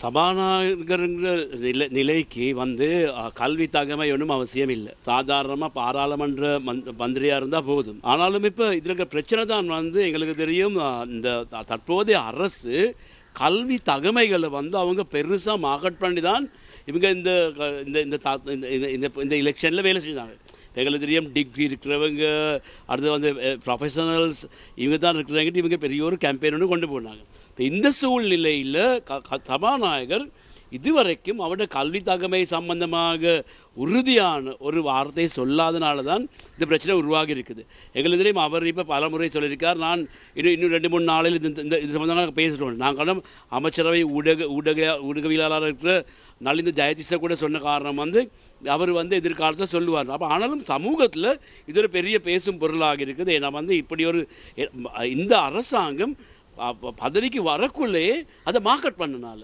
சபாநாயகருங்கிற நிலைக்கு வந்து கல்வி தகமை ஒன்றும் அவசியம் இல்லை. சாதாரணமாக பாராளுமன்ற மந்திரியாக இருந்தால் போதும். ஆனாலும் இப்போ இதில் இருக்கிற பிரச்சனை தான் வந்து எங்களுக்கு தெரியும். இந்த தற்போதைய அரசு கல்வி தகமைகளை வந்து அவங்க பெருசாக மார்க்கெட் பண்ணி தான் இவங்க இந்த இந்த எலெக்ஷனில் வேலை செஞ்சாங்க. எங்களுக்கு தெரியும் டிகிரி இருக்கிறவங்க, அடுத்து வந்து ப்ரொஃபஷனல்ஸ், இவங்க தான் இருக்கிறவங்க. இவங்க பெரிய ஒரு கேம்பெயின் ஒன்று கொண்டு போனாங்க. இப்போ இந்த சூழ்நிலையில் சபாநாயகர் இதுவரைக்கும் அவருடைய கல்வி தகமை சம்பந்தமாக உறுதியான ஒரு வார்த்தையை சொல்லாதனால தான் இந்த பிரச்சனை உருவாகி இருக்குது. எங்களுக்கு தெரியும் அவர் இப்போ பல முறை சொல்லியிருக்கார், நான் இன்னும் 2-3 நாளில் இந்த இது சம்பந்தமாக பேசிட்டோம். நாங்களும் அமைச்சரவை ஊடகவியலாளர் இருக்கிற நலிந்த ஜெயதிஷா கூட சொன்ன காரணம் வந்து அவர் வந்து எதிர்காலத்தை சொல்லுவார். அப்போ ஆனாலும் சமூகத்தில் இது ஒரு பெரிய பேசும் பொருளாக இருக்குது. ஏன்னா வந்து இப்படி ஒரு இந்த அரசாங்கம் பதவிக்கு வரக்குள்ளேயே அதை மார்க்கெட் பண்ணனால